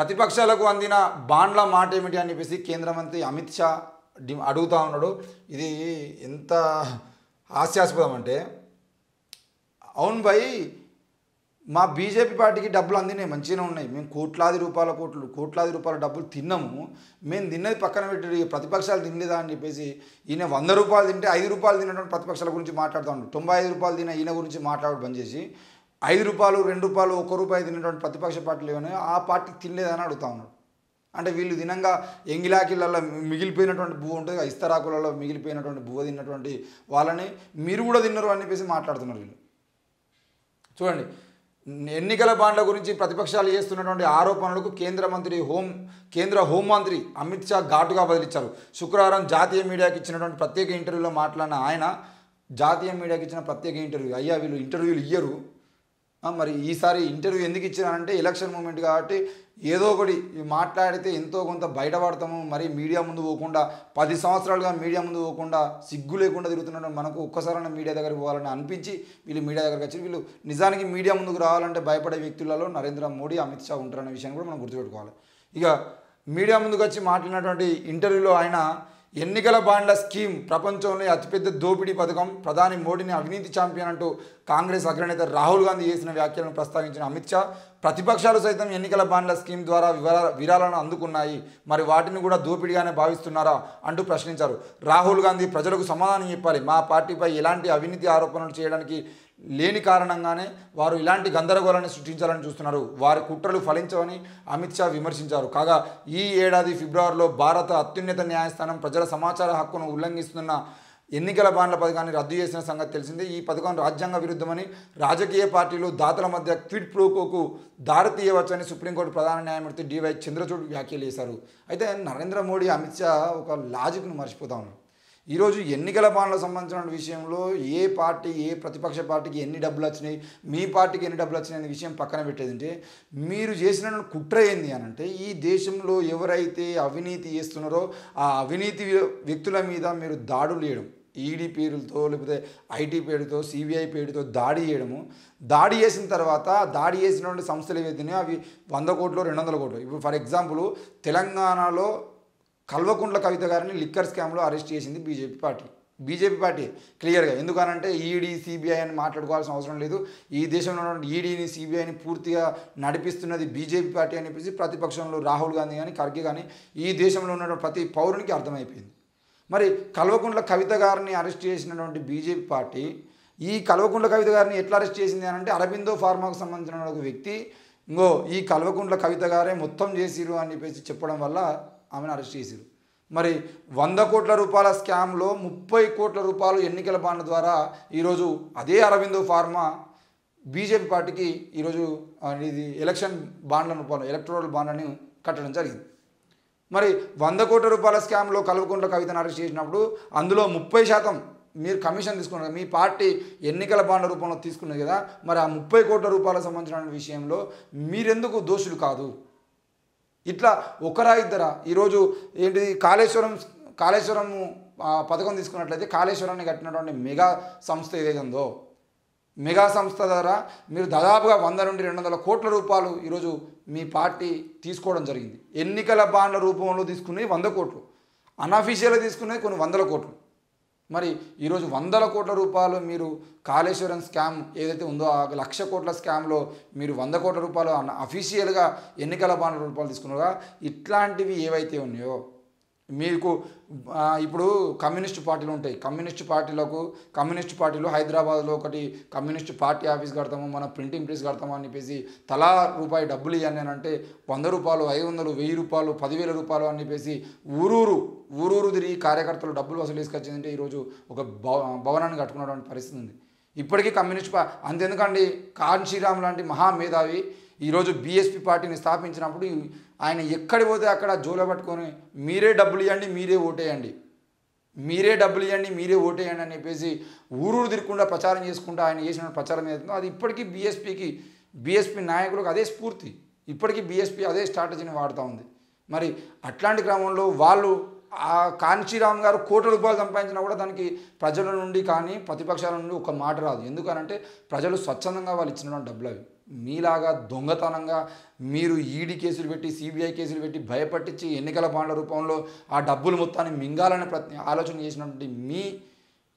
ప్రతిపక్షాలకు అందిన బాండ్ల మాట ఏమిటి అని చెప్పేసి కేంద్ర మంత్రి అమిత్ షా అడుగుతా ఉన్నాడు. ఇది ఎంత హాస్యాస్పదం అంటే, అవును భయ్, మా బీజేపీ పార్టీకి డబ్బులు అందినాయి, మంచిగానే ఉన్నాయి, మేము కోట్లాది రూపాయల డబ్బులు తిన్నాము, మేము తిన్నది పక్కన పెట్టి ప్రతిపక్షాలు తినలేదా అని చెప్పేసి ఈయన 100 రూపాయలు తింటే 5 రూపాయలు తిన్నటువంటి ప్రతిపక్షాల గురించి మాట్లాడుతూ ఉన్నాడు. 95 రూపాయలు తిన్న ఈయన గురించి మాట్లాడడం బంద్ చేసి 5 రూపాయలు, 2 రూపాయలు, 1 రూపాయి తిన్నటువంటి ప్రతిపక్ష పార్టీలు ఏమైనా ఆ పార్టీకి తినలేదని అడుగుతా ఉన్నాడు. అంటే వీళ్ళు దినంగా ఎంగిలాకిళ్ళల్లో మిగిలిపోయినటువంటి బువ్వ ఉంటుంది, ఇస్తరాకులలో మిగిలిపోయినటువంటి బువ్వ తిన్నటువంటి వాళ్ళని మీరు కూడా తిన్నారు అని చెప్పేసి మాట్లాడుతున్నారు వీళ్ళు. చూడండి, ఎన్నికల బాండ్ల గురించి ప్రతిపక్షాలు చేస్తున్నటువంటి ఆరోపణలకు కేంద్ర హోంమంత్రి అమిత్ షా ఘాటుగా బదిలిచ్చారు. శుక్రవారం జాతీయ మీడియాకి ఇచ్చినటువంటి ప్రత్యేక ఇంటర్వ్యూలో మాట్లాడిన ఆయన, జాతీయ మీడియాకి ఇచ్చిన ప్రత్యేక ఇంటర్వ్యూ, అయ్యా వీళ్ళు ఇంటర్వ్యూలు ఇయ్యరు, మరి ఈసారి ఇంటర్వ్యూ ఎందుకు ఇచ్చారంటే ఎలక్షన్ మూమెంట్ కాబట్టి ఏదో ఒకటి మాట్లాడితే ఎంతో కొంత బయటపడతాము, మరి మీడియా ముందు పోకుండా 10 సంవత్సరాలుగా మీడియా ముందు పోకుండా సిగ్గు లేకుండా తిరుగుతున్న మనకు ఒక్కసారైనా మీడియా దగ్గరికి పోవాలని అనిపించి వీళ్ళు మీడియా దగ్గరికి వచ్చి, వీళ్ళు నిజానికి మీడియా ముందుకు రావాలంటే భయపడే వ్యక్తులలో నరేంద్ర మోడీ, అమిత్ షా ఉంటారనే విషయాన్ని కూడా మనం గుర్తుపెట్టుకోవాలి. ఇక మీడియా ముందుకు వచ్చి మాట్లాడినటువంటి ఇంటర్వ్యూలో ఆయన, ఎన్నికల బాండ్ల స్కీమ్ ప్రపంచంలో అతిపెద్ద దోపిడీ పథకం, ప్రధాని మోడీని అవినీతి ఛాంపియన్ అంటూ కాంగ్రెస్ అగ్రనేత రాహుల్ గాంధీ చేసిన వ్యాఖ్యలను ప్రస్తావించిన అమిత్ షా, ప్రతిపక్షాలు సైతం ఎన్నికల బాండ్ల స్కీమ్ ద్వారా విరాళాలను అందుకున్నాయి, మరి వాటిని కూడా దోపిడీగానే భావిస్తున్నారా అంటూ ప్రశ్నించారు. రాహుల్ గాంధీ ప్రజలకు సమాధానం చెప్పాలి, మా పార్టీపై ఎలాంటి అవినీతి ఆరోపణలు చేయడానికి లేని కారణంగానే వారు ఇలాంటి గందరగోళాన్ని సృష్టించాలని చూస్తున్నారు, వారి కుట్రలు ఫలించవని అమిత్ షా విమర్శించారు. కాగా ఈ ఏడాది ఫిబ్రవరిలో భారత అత్యున్నత న్యాయస్థానం ప్రజల సమాచార హక్కును ఉల్లంఘిస్తున్న ఎన్నికల బాండ్ల పథకాన్ని రద్దు చేసిన సంగతి తెలిసిందే. ఈ పథకం రాజ్యాంగ విరుద్ధమని, రాజకీయ పార్టీలు దాతల మధ్య క్విడ్ ప్రోకోకు దారి తీయవచ్చని సుప్రీంకోర్టు ప్రధాన న్యాయమూర్తి డివై చంద్రచూడ్ వ్యాఖ్యలు చేశారు. అయితే నరేంద్ర మోడీ, అమిత్ షా ఒక లాజిక్ను మర్చిపోతా ఉన్నారు. ఈరోజు ఎన్నికల బాండ్లకు సంబంధించిన విషయంలో ఏ పార్టీ, ఏ ప్రతిపక్ష పార్టీకి ఎన్ని డబ్బులు వచ్చినాయి, మీ పార్టీకి ఎన్ని డబ్బులు వచ్చినాయి అనే విషయం పక్కన పెట్టేదంటే, మీరు చేసిన కుట్ర ఏంది అని అంటే, ఈ దేశంలో ఎవరైతే అవినీతి చేస్తున్నారో ఆ అవినీతి వ్యక్తుల మీద మీరు దాడులు చేయడం, ఈడీ పేరులతో లేకపోతే ఐటీ పేరుతో, సిబిఐ పేరుతో దాడి చేయడము, దాడి చేసిన తర్వాత దాడి చేసినటువంటి సంస్థలు ఏవైతున్నాయో అవి 100 కోట్లు, 200 కోట్లు. ఇప్పుడు ఫర్ ఎగ్జాంపుల్ తెలంగాణలో కల్వకుంట్ల కవిత గారిని లిక్కర్ స్కామ్లో అరెస్ట్ చేసింది బీజేపీ పార్టీ క్లియర్గా. ఎందుకనంటే ఈడీ, సిబిఐ అని మాట్లాడుకోవాల్సిన అవసరం లేదు, ఈ దేశంలో ఉన్న ఈడీని, సిబిఐని పూర్తిగా నడిపిస్తున్నది బీజేపీ పార్టీ అని చెప్పేసి ప్రతిపక్షంలో రాహుల్ గాంధీ కానీ, ఖర్గే కానీ, ఈ దేశంలో ఉన్న ప్రతి పౌరునికి అర్థమైపోయింది. మరి కల్వకుంట్ల కవిత గారిని అరెస్ట్ చేసినటువంటి బీజేపీ పార్టీ ఈ కల్వకుంట్ల కవిత గారిని ఎట్లా అరెస్ట్ చేసింది అని అంటే, అరబిందో ఫార్మాకు సంబంధించిన ఒక వ్యక్తి ఈ కల్వకుంట్ల కవిత గారే మొత్తం చేసిరు అని చెప్పేసి చెప్పడం వల్ల ఆమెను అరెస్ట్ చేశారు. మరి 100 కోట్ల రూపాయల స్కామ్లో 30 కోట్ల రూపాయలు ఎన్నికల బాండ్ల ద్వారా ఈరోజు అదే అరవిందో ఫార్మా బీజేపీ పార్టీకి ఈరోజు ఇది ఎలక్షన్ బాండ్ల రూపంలో ఎలక్టోరల్ బాండ్లని కట్టడం జరిగింది. మరి 100 కోట్ల రూపాయల స్కామ్లో కల్వకుంట్ల కవితను అరెస్ట్ చేసినప్పుడు అందులో 30% మీరు కమిషన్ తీసుకున్నారు, మీ పార్టీ ఎన్నికల బాండ్ల రూపంలో తీసుకున్నది కదా, మరి ఆ 30 కోట్ల రూపాయలకు సంబంధించిన విషయంలో మీరెందుకు దోషులు కాదు? ఇట్లా ఒకరా ఇద్దరా? ఈరోజు ఏంటిది, కాళేశ్వరం పథకం తీసుకున్నట్లయితే కాళేశ్వరాన్ని కట్టినటువంటి మెగా సంస్థ ఏదైతే ఉందో, మెగా సంస్థ ద్వారా మీరు దాదాపుగా 100 నుండి 200 కోట్ల రూపాయలు ఈరోజు మీ పార్టీ తీసుకోవడం జరిగింది. ఎన్నికల బాండ్ల రూపంలో తీసుకునేవి 100 కోట్లు, అన్అఫీషియల్గా తీసుకునేది కొన్ని 100 కోట్లు. మరి ఈరోజు 100 కోట్ల రూపాయలు మీరు కాళేశ్వరం స్కామ్ ఏదైతే ఉందో ఆ 1,00,000 కోట్ల స్కామ్లో మీరు 100 కోట్ల రూపాయలు అఫీషియల్గా ఎన్నికల బాండ్ల రూపాయలు తీసుకున్నారా? ఇట్లాంటివి ఏవైతే ఉన్నాయో మీకు ఇప్పుడు కమ్యూనిస్ట్ పార్టీలు ఉంటాయి, కమ్యూనిస్ట్ పార్టీలు హైదరాబాద్లో ఒకటి కమ్యూనిస్ట్ పార్టీ ఆఫీస్ కడతాము, మన ప్రింటింగ్ ప్రెస్ కడతాము అని చెప్పేసి తలా రూపాయి డబ్బులు ఇవ్వండి అని అంటే 100 రూపాయలు, 500, 1000 రూపాయలు, 10,000 రూపాయలు అని చెప్పేసి ఊరూరు తిరిగి కార్యకర్తలు డబ్బులు వసూలు తీసుకొచ్చిందంటే ఈరోజు ఒక భవనాన్ని కట్టుకున్నటువంటి పరిస్థితి ఉంది. ఇప్పటికీ కమ్యూనిస్ట్ అంతెందుకండి, కాన్షీరామ్ లాంటి మహామేధావి ఈరోజు బీఎస్పీ పార్టీని స్థాపించినప్పుడు ఆయన ఎక్కడి పోతే అక్కడ జోలో పట్టుకొని మీరే డబ్బులు ఇవ్వండి, మీరే ఓటేయండి అని చెప్పేసి ఊరూరు తిరగకుండా ప్రచారం చేసుకుంటూ ఆయన చేసిన ప్రచారం ఏదైతుందో అది ఇప్పటికీ బీఎస్పీ నాయకులకు అదే స్ఫూర్తి, ఇప్పటికీ బీఎస్పీ అదే స్ట్రాటజీని వాడుతూ ఉంది. మరి అట్లాంటి క్రమంలో వాళ్ళు ఆ కాంచీరామ్ గారు కోట్ల రూపాయలు సంపాదించినా కూడా దానికి ప్రజల నుండి కానీ ప్రతిపక్షాల నుండి ఒక మాట రాదు. ఎందుకనంటే ప్రజలు స్వచ్ఛందంగా వాళ్ళు ఇచ్చినటువంటి డబ్బులు అవి. మీలాగా దొంగతనంగా మీరు ఈడీ కేసులు పెట్టి సిబిఐ కేసులు పెట్టి భయపట్టించి ఎన్నికల బాండ్ల రూపంలో ఆ డబ్బులు మొత్తాన్ని మింగాలని ఆలోచన చేసినటువంటి మీ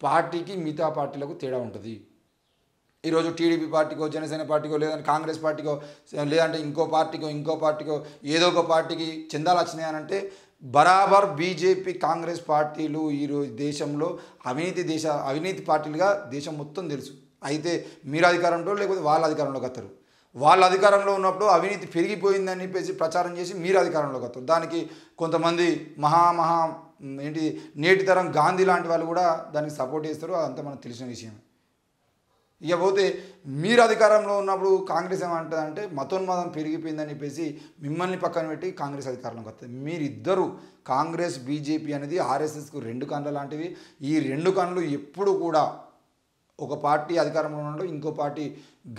పార్టీకి మిగతా పార్టీలకు తేడా ఉంటుంది. ఈరోజు టీడీపీ పార్టీకో జనసేన పార్టీకో లేదంటే కాంగ్రెస్ పార్టీకో లేదంటే ఇంకో పార్టీకో ఏదో ఒక పార్టీకి చందాలు వచ్చినాయనంటే బరాబర్ బీజేపీ కాంగ్రెస్ పార్టీలు ఈరోజు దేశంలో అవినీతి పార్టీలుగా దేశం మొత్తం తెలుసు. అయితే మీరు అధికారంలో లేకపోతే వాళ్ళ అధికారంలోకి వస్తారు. వాళ్ళ అధికారంలో ఉన్నప్పుడు అవినీతి పెరిగిపోయిందని చెప్పేసి ప్రచారం చేసి మీరు అధికారంలోకి వస్తారు. దానికి కొంతమంది మహా నేటి తరం గాంధీ లాంటి వాళ్ళు కూడా దానికి సపోర్ట్ చేస్తారు. అదంతా మనకు తెలిసిన విషయం. ఇకపోతే మీరు అధికారంలో ఉన్నప్పుడు కాంగ్రెస్ ఏమంటుందంటే మతోన్మాదం పెరిగిపోయిందని చెప్పేసి మిమ్మల్ని పక్కన పెట్టి కాంగ్రెస్ అధికారంలోకి వస్తుంది. మీరిద్దరూ కాంగ్రెస్ బీజేపీ అనేది ఆర్ఎస్ఎస్కు రెండు కన్నుల లాంటివి. ఈ రెండు కన్నులు ఎప్పుడు కూడా ఒక పార్టీ అధికారంలో ఉన్నప్పుడు ఇంకో పార్టీ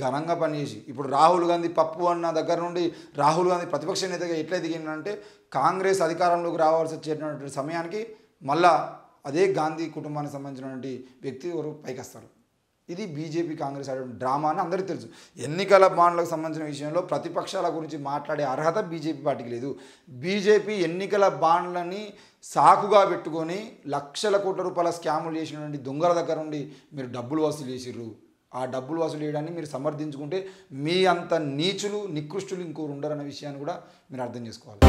ఘనంగా పనిచేసి ఇప్పుడు రాహుల్ గాంధీ పప్పు అన్న దగ్గర నుండి రాహుల్ గాంధీ ప్రతిపక్ష నేతగా ఎట్లా ఎదిగిందంటే కాంగ్రెస్ అధికారంలోకి రావాల్సి వచ్చేటువంటి సమయానికి మళ్ళా అదే గాంధీ కుటుంబానికి సంబంధించినటువంటి వ్యక్తి ఎవరు పైకి వస్తారు. ఇది బీజేపీ కాంగ్రెస్ ఆడే డ్రామా అని అందరికీ తెలుసు. ఎన్నికల బాండ్లకు సంబంధించిన విషయంలో ప్రతిపక్షాల గురించి మాట్లాడే అర్హత బీజేపీ పార్టీకి లేదు. బీజేపీ ఎన్నికల బాండ్లని సాకుగా పెట్టుకొని లక్షల కోట్ల రూపాయల స్కాములు చేసినటువంటి దొంగల దగ్గర నుండి మీరు డబ్బులు వసూలు చేసిర్రు. ఆ డబ్బులు వసూలు చేయడాన్ని మీరు సమర్థించుకుంటే మీ అంత నీచులు నికృష్టులు ఇంకోరు ఉండరన్న విషయాన్ని కూడా మీరు అర్థం చేసుకోవాలి.